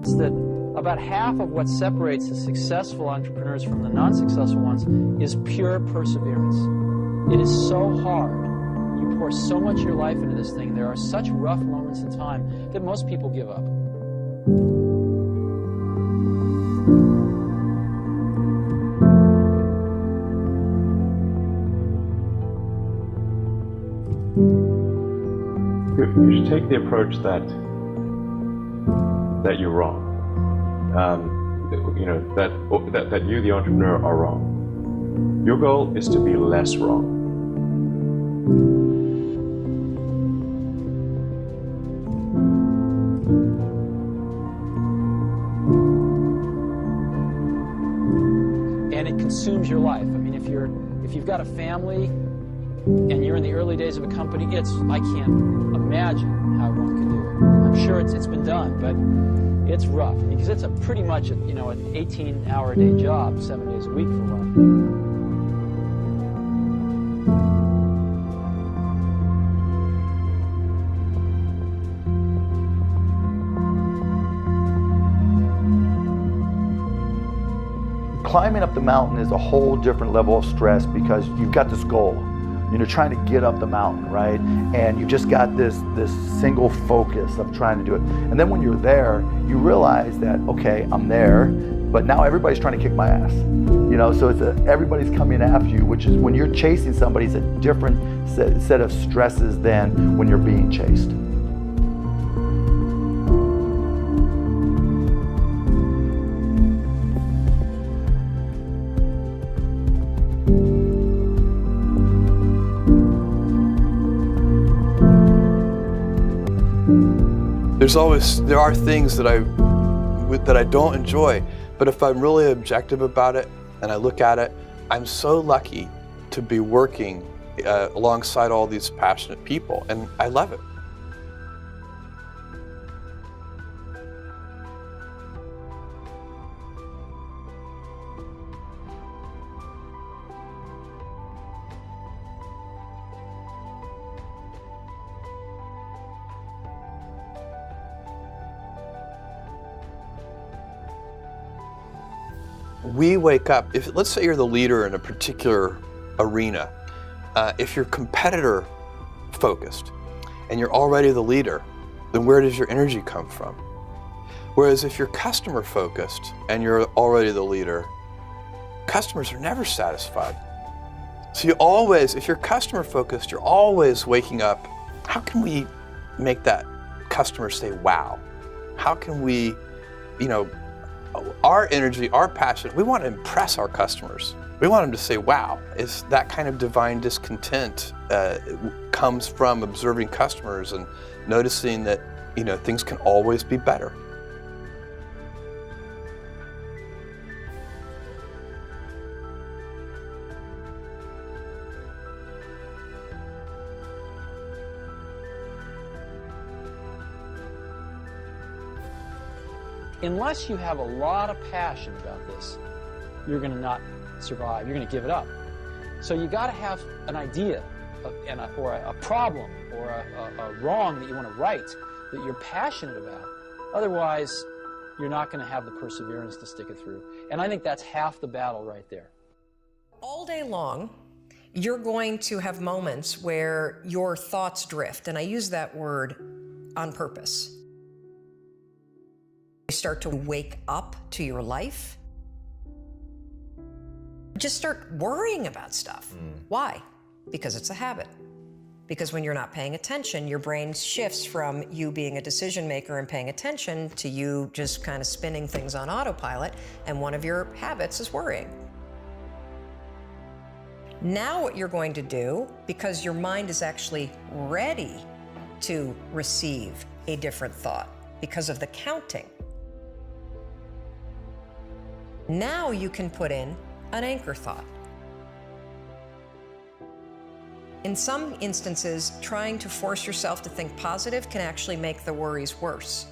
sense that about half of what separates the successful entrepreneurs from the non-successful ones is pure perseverance. It is so hard. You pour so much of your life into this thing. There are such rough moments in time that most people give up. You should take the approach that you're wrong. That you, the entrepreneur, are wrong. Your goal is to be less wrong. And it consumes your life. I mean, if you've got a family and you're in the early days of a company, I can't imagine how one could do it. I'm sure it's been done, but it's rough. I mean, because it's pretty much an 18-hour-a-day job, 7 days a week for one. Climbing up the mountain is a whole different level of stress because you've got this goal. You're trying to get up the mountain, right? And you just got this single focus of trying to do it. And then when you're there, you realize that, okay, I'm there, but now everybody's trying to kick my ass. So everybody's coming after you, which is when you're chasing somebody, it's a different set of stresses than when you're being chased. There are things that I don't enjoy, but if I'm really objective about it and I look at it, I'm so lucky to be working alongside all these passionate people, and I love it. We wake up, let's say you're the leader in a particular arena, if you're competitor focused and you're already the leader, then where does your energy come from? Whereas if you're customer focused and you're already the leader, customers are never satisfied. So if you're customer focused, you're always waking up, how can we make that customer say, wow? How can we, our energy, our passion, we want to impress our customers. We want them to say, wow. It's that kind of divine discontent comes from observing customers and noticing that, things can always be better. Unless you have a lot of passion about this, you're going to not survive. You're going to give it up. So you got to have an idea or a problem or a wrong that you want to right that you're passionate about. Otherwise, you're not going to have the perseverance to stick it through. And I think that's half the battle right there. All day long, you're going to have moments where your thoughts drift, and I use that word on purpose. You start to wake up to your life. Just start worrying about stuff. Why? Because it's a habit. Because when you're not paying attention, your brain shifts from you being a decision maker and paying attention to you just kind of spinning things on autopilot, and one of your habits is worrying. Now what you're going to do, because your mind is actually ready to receive a different thought because of the counting, now you can put in an anchor thought. In some instances, trying to force yourself to think positive can actually make the worries worse.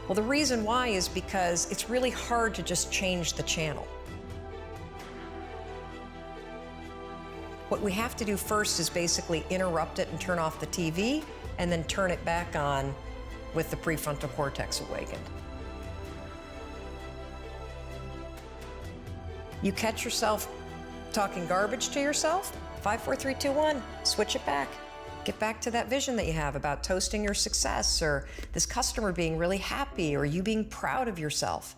Well, the reason why is because it's really hard to just change the channel. What we have to do first is basically interrupt it and turn off the TV and then turn it back on with the prefrontal cortex awakened. You catch yourself talking garbage to yourself, 5, 4, 3, 2, 1, switch it back. Get back to that vision that you have about toasting your success, or this customer being really happy, or you being proud of yourself.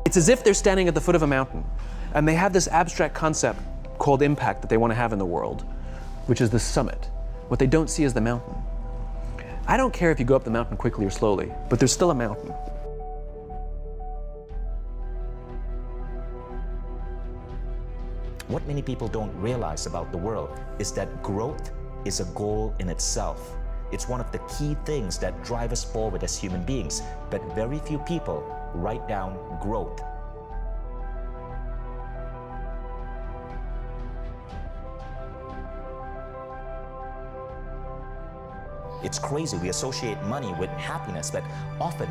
It's as if they're standing at the foot of a mountain, and they have this abstract concept called impact that they want to have in the world, which is the summit. What they don't see is the mountain. I don't care if you go up the mountain quickly or slowly, but there's still a mountain. What many people don't realize about the world is that growth is a goal in itself. It's one of the key things that drive us forward as human beings, but very few people write down growth. It's crazy, we associate money with happiness, but often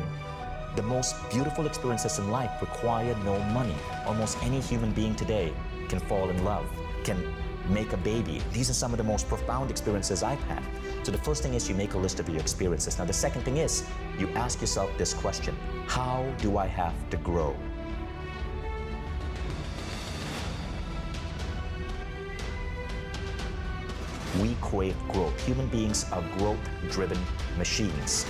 the most beautiful experiences in life require no money. Almost any human being today can fall in love, can make a baby. These are some of the most profound experiences I've had. So the first thing is you make a list of your experiences. Now the second thing is you ask yourself this question: how do I have to grow? We crave growth. Human beings are growth-driven machines.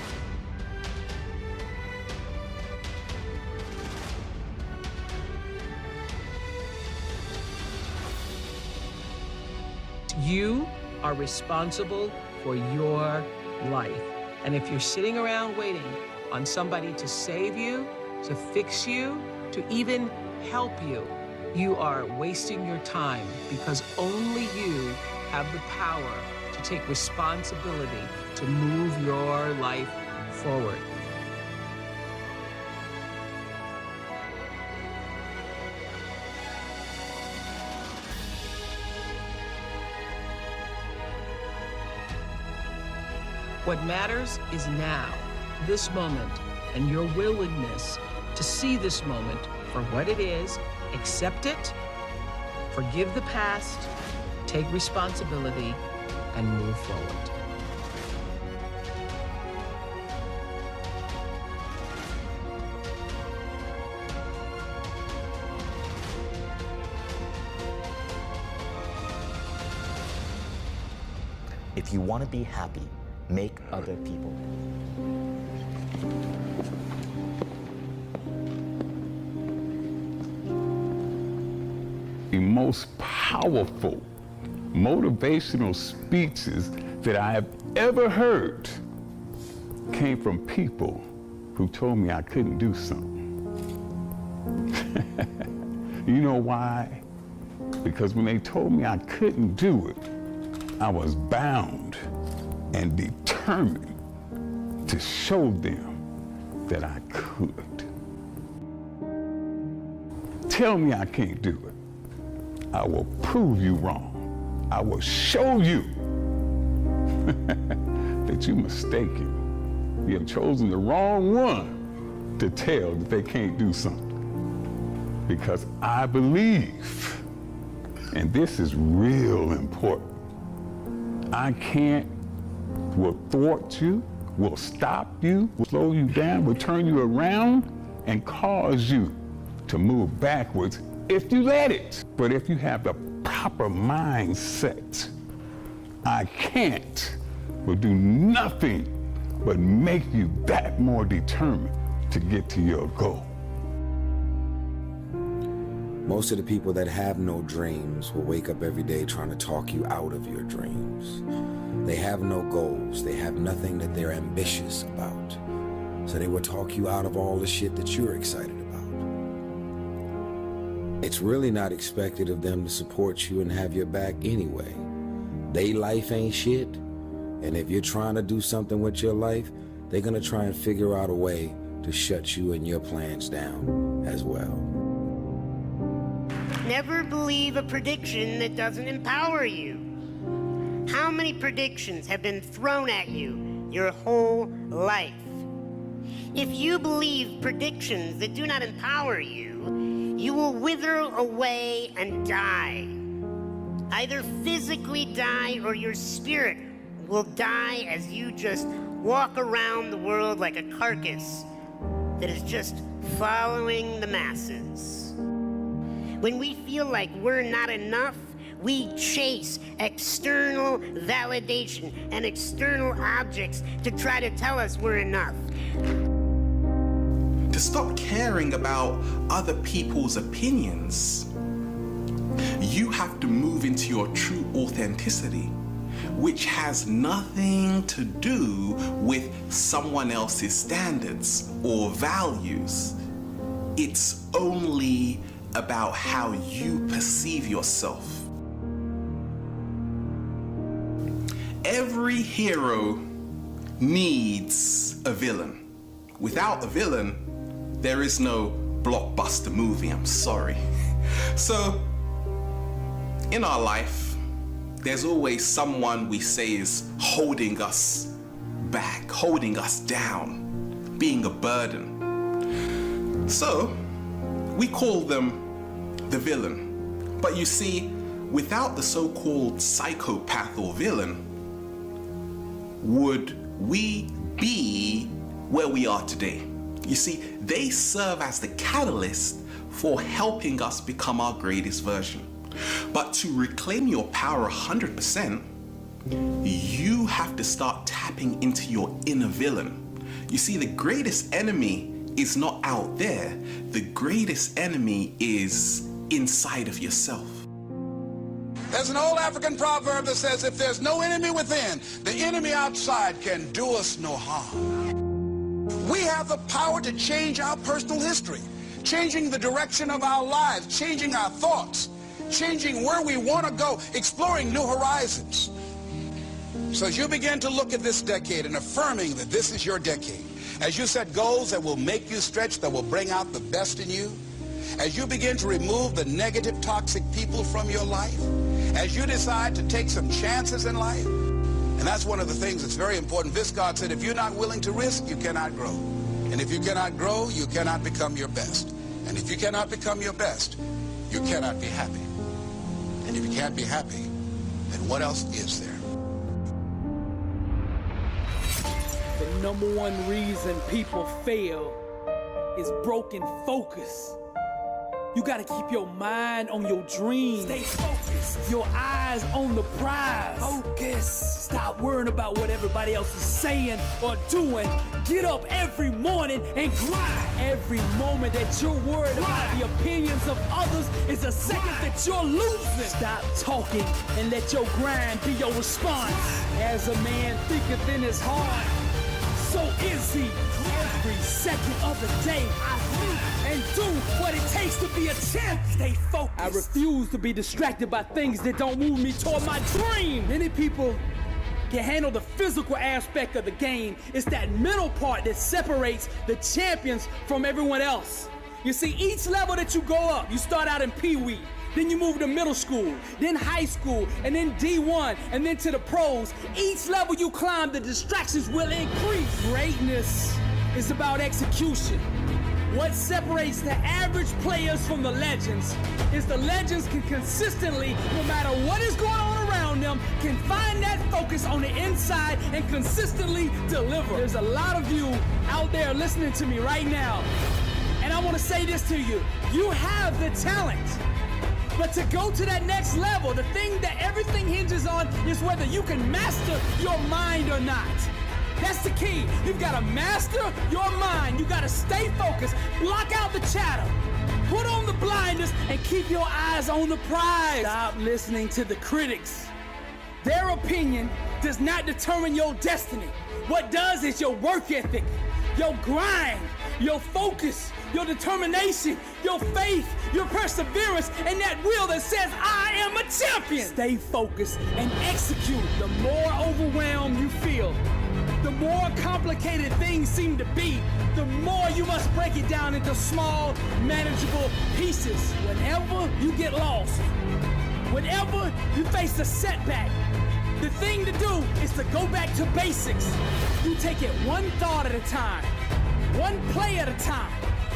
You are responsible for your life. And if you're sitting around waiting on somebody to save you, to fix you, to even help you, you are wasting your time, because only you have the power to take responsibility to move your life forward. What matters is now, this moment, and your willingness to see this moment for what it is, accept it, forgive the past, take responsibility, and move forward. If you want to be happy, make other people. The most powerful motivational speeches that I have ever heard came from people who told me I couldn't do something. You know why? Because when they told me I couldn't do it, I was bound and determined to show them that I could. Tell me I can't do it. I will prove you wrong. I will show you that you're mistaken. You have chosen the wrong one to tell that they can't do something. Because I believe, and this is real important, I can't, will thwart you, will stop you, will slow you down, will turn you around and cause you to move backwards if you let it. But if you have the proper mindset, I can't will do nothing but make you that more determined to get to your goal. Most of the people that have no dreams will wake up every day trying to talk you out of your dreams. They have no goals. They have nothing that they're ambitious about. So they will talk you out of all the shit that you're excited about. It's really not expected of them to support you and have your back anyway. They life ain't shit. And if you're trying to do something with your life, they're gonna try and figure out a way to shut you and your plans down as well. Never believe a prediction that doesn't empower you. How many predictions have been thrown at you your whole life? If you believe predictions that do not empower you, you will wither away and die. Either physically die or your spirit will die as you just walk around the world like a carcass that is just following the masses. When we feel like we're not enough, we chase external validation and external objects to try to tell us we're enough. To stop caring about other people's opinions, you have to move into your true authenticity, which has nothing to do with someone else's standards or values. It's only about how you perceive yourself. Every hero needs a villain. Without a villain, there is no blockbuster movie, I'm sorry. So, in our life, there's always someone we say is holding us back, holding us down, being a burden. So, we call them the villain. But you see, without the so-called psychopath or villain, would we be where we are today? You see, they serve as the catalyst for helping us become our greatest version. But to reclaim your power 100%, you have to start tapping into your inner villain. You see, the greatest enemy is not out there. The greatest enemy is inside of yourself. There's an old African proverb that says, if there's no enemy within, the enemy outside can do us no harm. We have the power to change our personal history, changing the direction of our lives, changing our thoughts, changing where we want to go, exploring new horizons. So as you begin to look at this decade and affirming that this is your decade, as you set goals that will make you stretch, that will bring out the best in you, as you begin to remove the negative, toxic people from your life, as you decide to take some chances in life, and that's one of the things that's very important. Viscard said, if you're not willing to risk, you cannot grow. And if you cannot grow, you cannot become your best. And if you cannot become your best, you cannot be happy. And if you can't be happy, then what else is there? The number one reason people fail is broken focus. You gotta keep your mind on your dreams. Stay focused. Your eyes on the prize. Focus. Stop worrying about what everybody else is saying or doing. Get up every morning and grind. Every moment that you're worried about the opinions of others is a second that you're losing. Stop talking and let your grind be your response. As a man thinketh in his heart, so is he. Every second of the day, I think and do what it takes to be a champ. Stay focused. I refuse to be distracted by things that don't move me toward my dream. Many people can handle the physical aspect of the game. It's that mental part that separates the champions from everyone else. You see, each level that you go up, you start out in Pee-wee, then you move to middle school, then high school, and then D1, and then to the pros. Each level you climb, the distractions will increase. Greatness is about execution. What separates the average players from the legends is the legends can consistently, no matter what is going on around them, can find that focus on the inside and consistently deliver. There's a lot of you out there listening to me right now, and I want to say this to you. You have the talent. But to go to that next level, the thing that everything hinges on is whether you can master your mind or not. That's the key. You've got to master your mind. You got to stay focused, block out the chatter, put on the blinders, and keep your eyes on the prize. Stop listening to the critics. Their opinion does not determine your destiny. What does is your work ethic, your grind, your focus, your determination, your faith, your perseverance, and that will that says, I am a champion. Stay focused and execute. The more overwhelmed you feel, the more complicated things seem to be, the more you must break it down into small, manageable pieces. Whenever you get lost, whenever you face a setback, the thing to do is to go back to basics. You take it one thought at a time, one play at a time,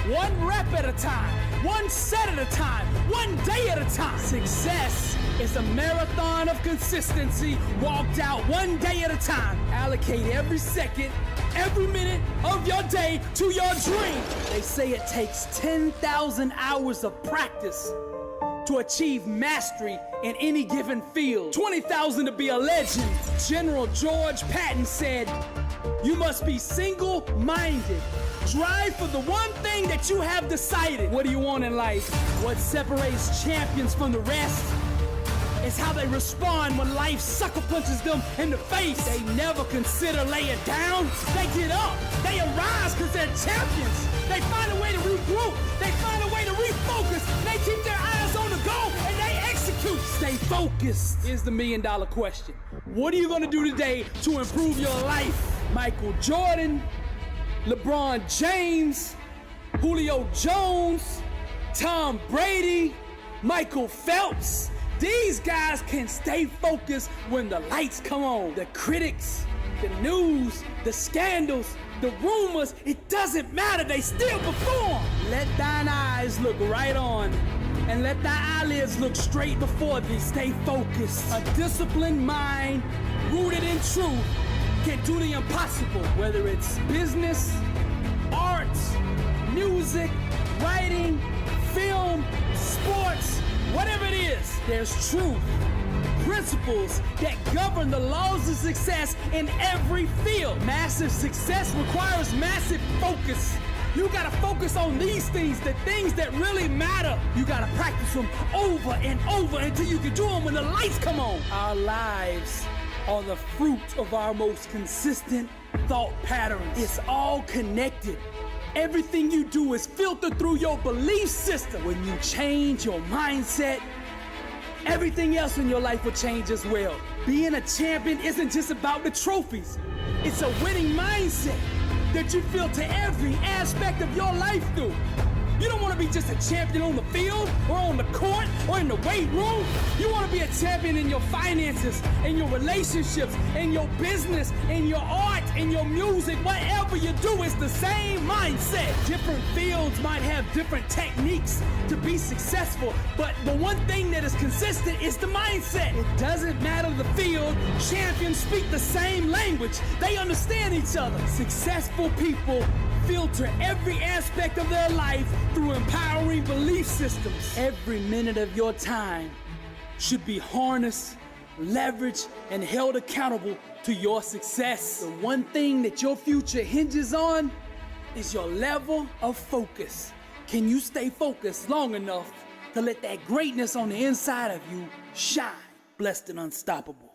one rep at a time. one set at a time, one day at a time. Success is a marathon of consistency walked out one day at a time. Allocate every second, every minute of your day to your dream. They say it takes 10,000 hours of practice to achieve mastery in any given field. 20,000 to be a legend. General George Patton said, you must be single-minded. Drive for the one thing that you have decided. What do you want in life? What separates champions from the rest is how they respond when life sucker punches them in the face. They never consider laying down. They get up. They arise because they're champions. They find a way to regroup. They find a way to refocus. They keep their eyes on the goal and they execute. Stay focused is the million-dollar question. What are you going to do today to improve your life? Michael Jordan, LeBron James, Julio Jones, Tom Brady, Michael Phelps. These guys can stay focused when the lights come on. The critics, the news, the scandals, the rumors, it doesn't matter, they still perform. Let thine eyes look right on, and let thy eyelids look straight before thee. Stay focused. A disciplined mind, rooted in truth, can do the impossible, whether it's business, arts, music, writing, film, sports, whatever it is, there's truth, principles that govern the laws of success in every field. Massive success requires massive focus. You gotta focus on these things, the things that really matter. You gotta practice them over and over until you can do them when the lights come on. Our lives are the fruit of our most consistent thought patterns. It's all connected. Everything you do is filtered through your belief system. When you change your mindset, everything else in your life will change as well. Being a champion isn't just about the trophies. It's a winning mindset that you filter every aspect of your life through. You don't want to be just a champion on the field or on the court or in the weight room. You want to be a champion in your finances, in your relationships, in your business, in your art, in your music. Whatever you do, it's the same mindset. Different fields might have different techniques to be successful, but the one thing that is consistent is the mindset. It doesn't matter the field. Champions speak the same language. They understand each other. Successful people filter every aspect of their life through empowering belief systems. Every minute of your time should be harnessed, leveraged, and held accountable to your success. The one thing that your future hinges on is your level of focus. Can you stay focused long enough to let that greatness on the inside of you shine? Blessed and unstoppable.